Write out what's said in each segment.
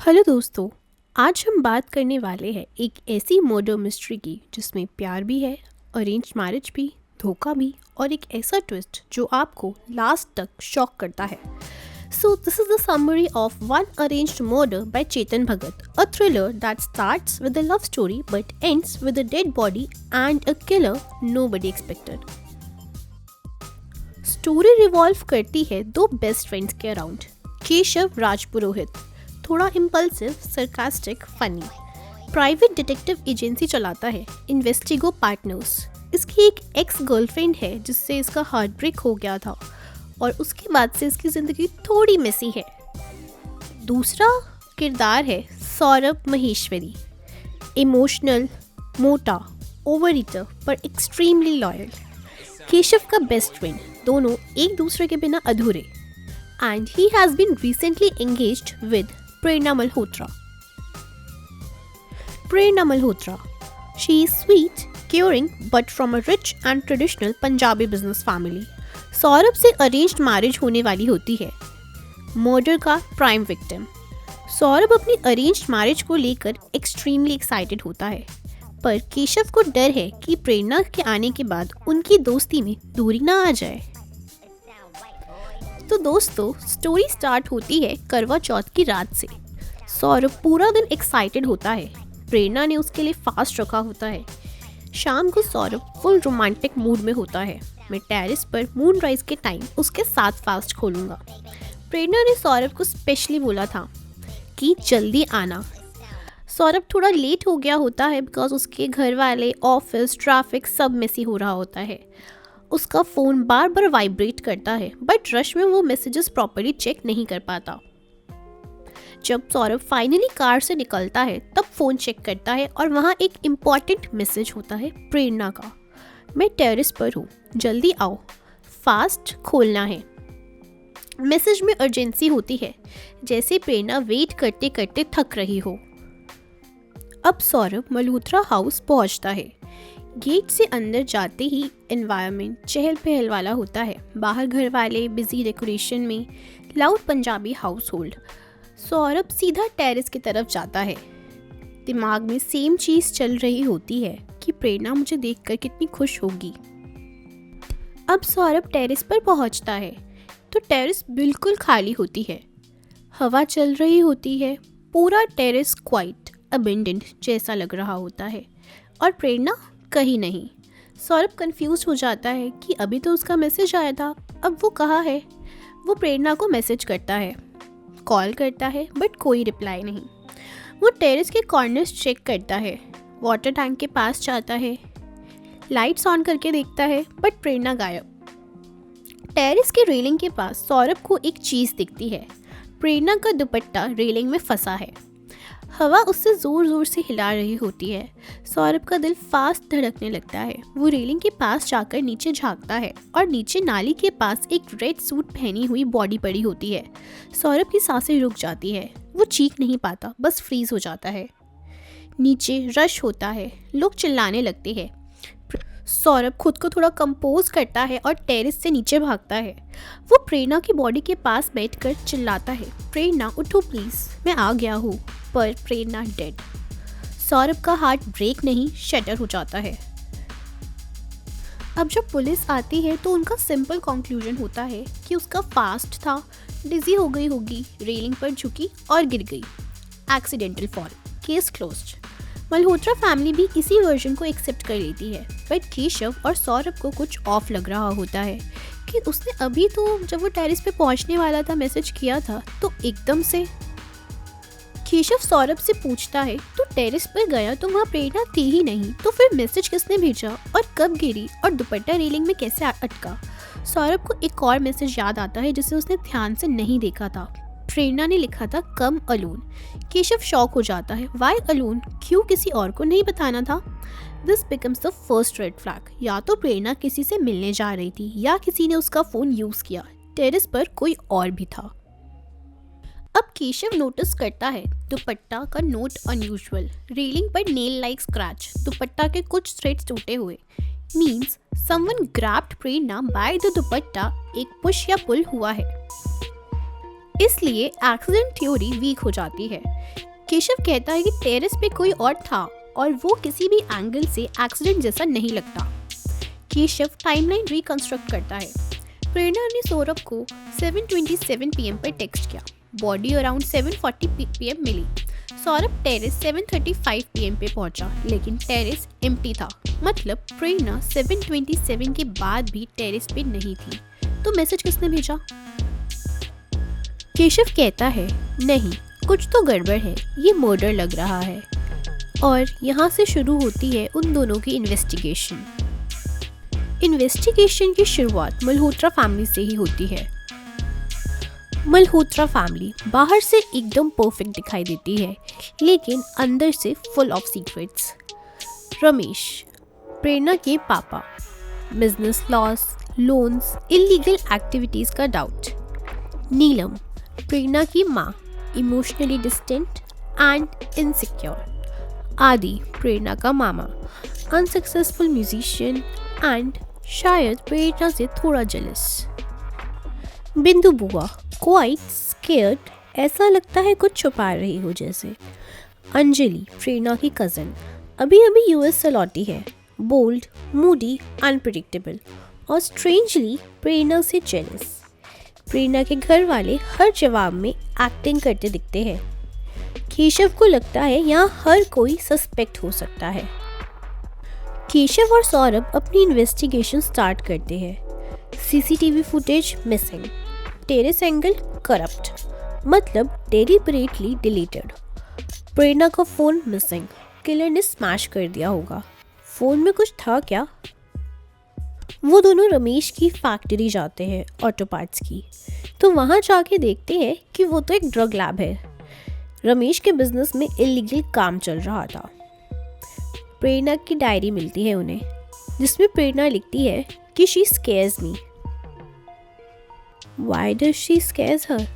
Hello दोस्तों। आज हम बात करने वाले हैं एक ऐसी मर्डर मिस्ट्री की जिसमें प्यार भी है, अरेंज मैरिज भी, धोखा भी और एक ऐसा ट्विस्ट जो आपको लास्ट तक शॉक करता है। So this is the summary of one arranged murder by Chetan Bhagat, a thriller that starts with a love story but ends with a dead body and a killer nobody expected. Story revolve करती है दो best friends के around. Keshav Rajpurohit, थोड़ा impulsive, sarcastic, funny, private detective agency चलाता है, इन्वेस्टिगो partners. इसकी एक ex girlfriend है जिससे इसका हार्ट ब्रेक हो गया था और उसके बाद से इसकी ज़िंदगी थोड़ी मेसी है। दूसरा किरदार है सौरभ महेश्वरी, इमोशनल, मोटा, ओवर ईटर पर एक्सट्रीमली लॉयल। केशव का बेस्ट फ्रेंड, दोनों एक दूसरे के बिना अधूरे। And he has been recently engaged with Prerna Malhotra. Prerna Malhotra. She is sweet, caring, but from a rich and traditional Punjabi business family. Saurabh से अरेंज्ड मैरिज होने वाली होती है। मर्डर का प्राइम विक्टिम। सौरभ अपनी अरेंज्ड मैरिज को लेकर extremely excited होता है, पर केशव को डर है कि प्रेरणा के आने के बाद उनकी दोस्ती में दूरी ना आ जाए। तो दोस्तों, स्टोरी स्टार्ट होती है करवा चौथ की रात से। सौरभ पूरा दिन एक्साइटेड होता है। प्रेरणा ने उसके लिए फास्ट रखा होता है। शाम को सौरभ फुल रोमांटिक मूड में होता है। मैं टेरेस पर मूनराइज के टाइम उसके साथ फास्ट खोलूँगा। प्रेरणा ने सौरभ को स्पेशली बोला था कि जल्दी आना। सौरभ थोड़ा लेट हो गया होता है बिकॉज उसके घर वाले, ऑफिस, ट्रैफिक सब मेसी हो रहा होता है। उसका फ़ोन बार बार वाइब्रेट करता है, बट रश में वो मैसेजेस प्रॉपर्ली चेक नहीं कर पाता। जब सौरभ फाइनली कार से निकलता है तब फ़ोन चेक करता है और वहाँ एक इम्पॉर्टेंट मैसेज होता है प्रेरणा का। मैं टेरेस पर हूँ, जल्दी आओ, फास्ट खोलना है। मैसेज में अर्जेंसी होती है, जैसे प्रेरणा वेट करते करते थक रही हो। अब सौरभ मल्होत्रा हाउस पहुँचता है। गेट से अंदर जाते ही एनवायरनमेंट चहल पहल वाला होता है। बाहर घर वाले बिजी डेकोरेशन में, loud Punjabi house hold. Saurabh सीधा टेरेस की तरफ जाता है। दिमाग में सेम चीज़ चल रही होती है कि प्रेरणा मुझे देखकर कितनी खुश होगी। अब सौरभ टेरेस पर पहुंचता है तो टेरेस बिल्कुल खाली होती है। हवा चल रही होती है। पूरा टेरेस क्वाइट, अबेंडेंड जैसा लग रहा होता है और प्रेरणा कहीं नहीं। सौरभ कंफ्यूज हो जाता है कि अभी तो उसका मैसेज आया था, अब वो कहाँ है। वो प्रेरणा को मैसेज करता है, कॉल करता है, बट कोई रिप्लाई नहीं। वो टेरेस के कॉर्नर्स चेक करता है, वाटर टैंक के पास जाता है, लाइट्स ऑन करके देखता है, बट प्रेरणा गायब। टेरेस के रेलिंग के पास सौरभ को एक चीज़ दिखती है। प्रेरणा का दुपट्टा रेलिंग में फंसा है। हवा उससे ज़ोर ज़ोर से हिला रही होती है। सौरभ का दिल फास्ट धड़कने लगता है। वो रेलिंग के पास जाकर नीचे झांकता है और नीचे नाली के पास एक रेड सूट पहनी हुई बॉडी पड़ी होती है। सौरभ की सांसें रुक जाती है। वो चीख नहीं पाता, बस फ्रीज हो जाता है। नीचे रश होता है, लोग चिल्लाने लगते हैं। सौरभ खुद को थोड़ा कंपोज करता है और टेरेस से नीचे भागता है। वो प्रेरणा की बॉडी के पास बैठकर चिल्लाता है, प्रेरणा उठो प्लीज़, मैं आ गया हूँ। पर प्रेरणा डेड। सौरभ का हार्ट ब्रेक नहीं, शटर हो जाता है। अब जब पुलिस आती है तो उनका सिंपल कंक्लूजन होता है कि उसका फास्ट था, डिजी हो गई होगी, रेलिंग पर झुकी और गिर गई, accidental fall, case closed. Malhotra family भी इसी वर्जन को एक्सेप्ट कर लेती है, बट केशव और सौरभ को कुछ ऑफ लग रहा होता है कि उसने अभी तो जब वो टेरेस पे पहुंचने वाला था मैसेज किया था, तो एकदम से। केशव सौरभ से पूछता है, तो टेरेस पर गया तो वहाँ प्रेरणा थी ही नहीं, तो फिर मैसेज किसने भेजा और कब गिरी और दुपट्टा रेलिंग में कैसे अटका। सौरभ को एक और मैसेज याद आता है जिसे उसने ध्यान से नहीं देखा था। प्रेरणा ने लिखा था, कम अलोन। केशव शॉक हो जाता है, वाई अलोन, क्यों किसी और को नहीं बताना था। This becomes the first red flag. या तो प्रेरणा किसी से मिलने जा रही थी या किसी ने उसका फ़ोन यूज़ किया। टेरेस पर कोई और भी था। अब केशव नोटिस करता है दुपट्टा का नोट अनयूजुअल, रेलिंग पर नेल लाइक स्क्रैच, दुपट्टा के कुछ थ्रेड्स टूटे हुए। Means someone grabbed Prerna by the दुपट्टा। एक पुश या पुल हुआ है। इसलिए एक्सीडेंट थ्योरी वीक हो जाती है। केशव कहता है कि टेरेस पे कोई और था और वो किसी भी एंगल से एक्सीडेंट जैसा नहीं लगता। केशव टाइमलाइन रिकंस्ट्रक्ट करता है। प्रेरणा ने सौरभ को 7:27 PM पर टेक्स्ट किया। बॉडी अराउंड 7:40 PM मिली। सौरभ टेरेस 7:35 PM पे पहुंचा, लेकिन टेरेस एम्प्टी था। मतलब प्रेरणा 7:27 के बाद भी टेरेस पे नहीं थी। तो मैसेज किसने भेजा? केशव कहता है नहीं, कुछ तो गड़बड़ है, ये मर्डर लग रहा है। और यहाँ से शुरू होती है उन दोनों की इन्वेस्टिगेशन। इन्वेस्टिगेशन की शुरुआत मल्होत्रा फैमिली से ही होती है। मल्होत्रा फैमिली बाहर से एकदम परफेक्ट दिखाई देती है, लेकिन अंदर से फुल ऑफ सीक्रेट्स। रमेश, प्रेरणा के पापा, business loss, loans, illegal activities का डाउट। नीलम, प्रेरणा की माँ, इमोशनली डिस्टेंट एंड इनसिक्योर। आदि, प्रेरणा का मामा, अनसक्सेसफुल म्यूजिशियन एंड शायद प्रेरणा से थोड़ा जेलस। बिंदु बुआ, क्वाइट स्केयर्ड, ऐसा लगता है कुछ छुपा रही हो जैसे। अंजलि, प्रेरणा की कज़न, अभी अभी यूएस से लौटी है, बोल्ड, मूडी, अनप्रिडिक्टेबल और स्ट्रेंजली प्रेरणा से जेलस। प्रेरणा के घर वाले हर जवाब में एक्टिंग करते दिखते हैं। केशव को लगता है यहाँ हर कोई सस्पेक्ट हो सकता है। केशव और सौरभ अपनी इन्वेस्टिगेशन स्टार्ट करते हैं। CCTV footage missing, terrace angle corrupt, मतलब डेलिबरेटली डिलीटेड। प्रेरणा का फोन मिसिंग, किलर ने स्मैश कर दिया होगा। फोन में कुछ था क्या? वो दोनों रमेश की फैक्ट्री जाते हैं ऑटो पार्ट्स की, तो वहाँ जाके देखते हैं कि वो तो एक ड्रग लैब है। रमेश के बिजनेस में इलीगल काम चल रहा था। प्रेरणा की डायरी मिलती है उन्हें, जिसमें प्रेरणा लिखती है कि she scares me. Why does she scares her?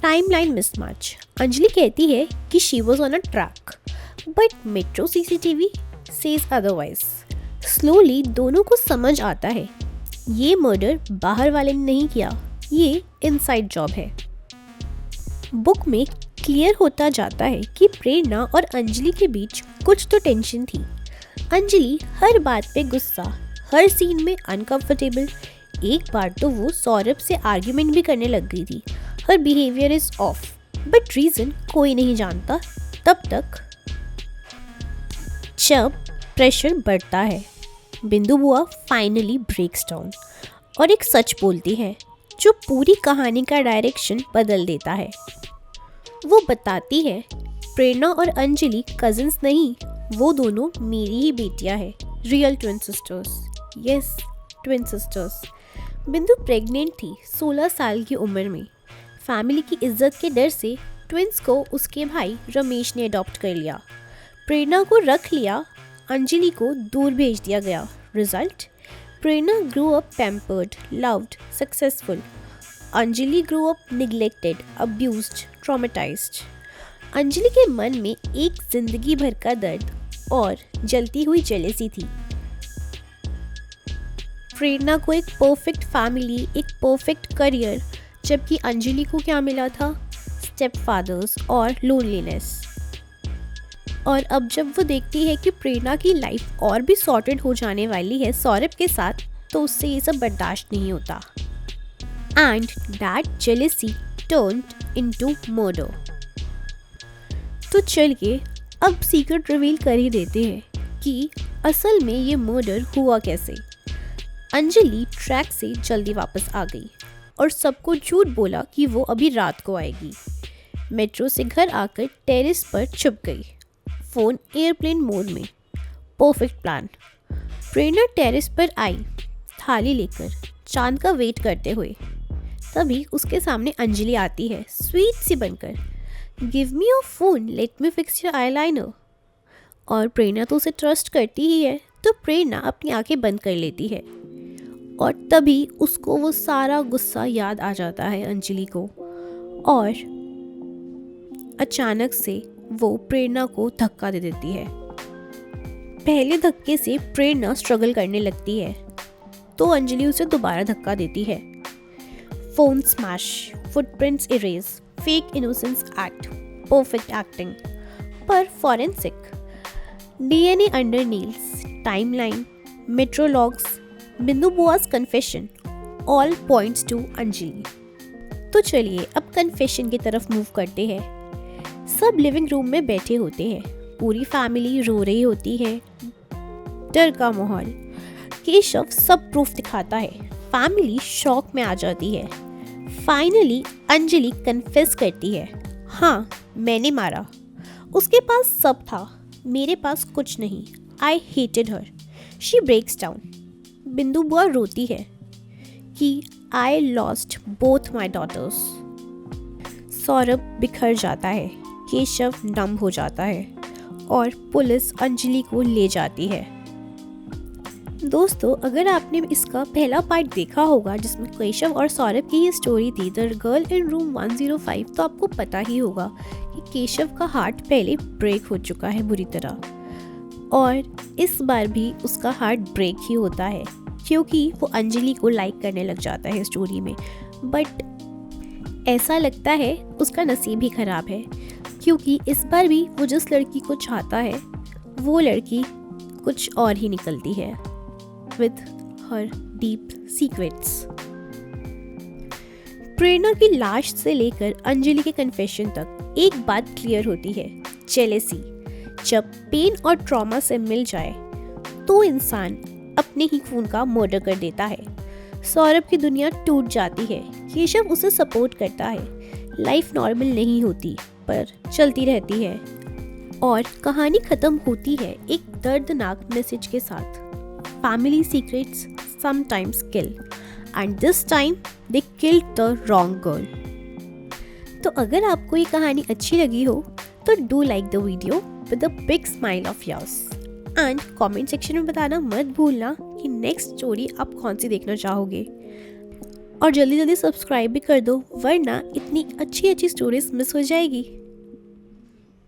Timeline mismatch. Anjali कहती है कि she was on a track, but metro CCTV says otherwise. Slowly दोनों को समझ आता है ये मर्डर बाहर वाले ने नहीं किया, ये इनसाइड जॉब है। बुक में क्लियर होता जाता है कि प्रेरणा और अंजलि के बीच कुछ तो टेंशन थी। अंजलि हर बात पे गुस्सा, हर सीन में अनकंफर्टेबल। एक बार तो वो सौरभ से आर्ग्यूमेंट भी करने लग गई थी। Her behaviour is off, but reason कोई नहीं जानता तब तक। जब प्रेशर बढ़ता है, बिंदु बुआ फाइनली ब्रेक्स डाउन और एक सच बोलती है जो पूरी कहानी का डायरेक्शन बदल देता है। वो बताती है प्रेरणा और अंजलि कजिन्स नहीं, वो दोनों मेरी ही बेटियां हैं, real twin sisters. Yes, twin sisters. बिंदु प्रेग्नेंट थी 16 साल की उम्र में। फैमिली की इज्जत के डर से ट्विंस को उसके भाई रमेश ने अडॉप्ट कर लिया। प्रेरणा को रख लिया, अंजलि को दूर भेज दिया गया। Result, Prerna grow up pampered, loved, successful. Anjali grow up neglected, abused, traumatised. Anjali के मन में एक जिंदगी भर का दर्द और जलती हुई जेलेसी थी। प्रेरणा को एक परफेक्ट फैमिली, एक परफेक्ट करियर, जबकि अंजलि को क्या मिला था? स्टेप फादर्स और लोनलीनेस। और अब जब वो देखती है कि प्रेरणा की लाइफ और भी सॉर्टेड हो जाने वाली है सौरभ के साथ, तो उससे ये सब बर्दाश्त नहीं होता। And that jealousy turned into murder. तो चलिए अब सीक्रेट रिवील कर ही देते हैं कि असल में ये मर्डर हुआ कैसे। अंजलि ट्रैक से जल्दी वापस आ गई और सबको झूठ बोला कि वो अभी रात को आएगी। मेट्रो से घर आकर टेरेस पर छुप गई, फोन एयरप्लेन मोड में। Perfect plan. प्रेरणा टेरेस पर आई थाली लेकर, चांद का वेट करते हुए। तभी उसके सामने अंजलि आती है स्वीट सी बनकर। Give me your phone, let me fix your eyeliner. और प्रेरणा तो उसे ट्रस्ट करती ही है, तो प्रेरणा अपनी आंखें बंद कर लेती है। और तभी उसको वो सारा गुस्सा याद आ जाता है अंजलि को, और अचानक से वो प्रेरणा को धक्का दे देती है। पहले धक्के से प्रेरणा स्ट्रगल करने लगती है, तो अंजलि उसे दोबारा धक्का देती है। Phone smash, footprints erase, fake innocence act, perfect acting. पर forensic, DNA under nails, timeline, metro logs, Bindu बुआ's confession, all points to Anjali. तो चलिए अब कन्फेशन की तरफ मूव करते हैं। सब लिविंग रूम में बैठे होते हैं, पूरी फैमिली रो रही होती है, डर का माहौल। केशव सब प्रूफ दिखाता है, फैमिली शॉक में आ जाती है। फाइनली अंजलि कन्फेस करती है, हाँ मैंने मारा, उसके पास सब था, मेरे पास कुछ नहीं, I hated her. She breaks down. Bindu बुआ रोती है कि I lost both my daughters. Saurabh बिखर जाता है, केशव नम हो जाता है और पुलिस अंजलि को ले जाती है। दोस्तों, अगर आपने इसका पहला पार्ट देखा होगा जिसमें केशव और सौरभ की ये स्टोरी थी, द गर्ल इन रूम 105, तो आपको पता ही होगा कि केशव का हार्ट पहले ब्रेक हो चुका है बुरी तरह, और इस बार भी उसका हार्ट ब्रेक ही होता है क्योंकि वो अंजलि को लाइक करने लग जाता है स्टोरी में। बट ऐसा लगता है उसका नसीब ही खराब है क्योंकि इस बार भी वो जिस लड़की को चाहता है वो लड़की कुछ और ही निकलती है with her deep secrets। प्रेरणा की लाश से लेकर अंजलि के कन्फेशन तक एक बात क्लियर होती है, जेलेसी। जब पेन और ट्रॉमा से मिल जाए तो इंसान अपने ही खून का मर्डर कर देता है। सौरभ की दुनिया टूट जाती है, केशव उसे सपोर्ट करता है। लाइफ नॉर्मल नहीं होती पर चलती रहती है और कहानी खत्म होती है एक दर्दनाक मैसेज के साथ, family secrets sometimes kill and this time they killed the wrong girl। तो अगर आपको ये कहानी अच्छी लगी हो तो do like the video with a big smile of yours and comment section में बताना मत भूलना कि नेक्स्ट स्टोरी आप कौन सी देखना चाहोगे, और जल्दी जल्दी सब्सक्राइब भी कर दो वरना इतनी अच्छी अच्छी स्टोरीज मिस हो जाएगी।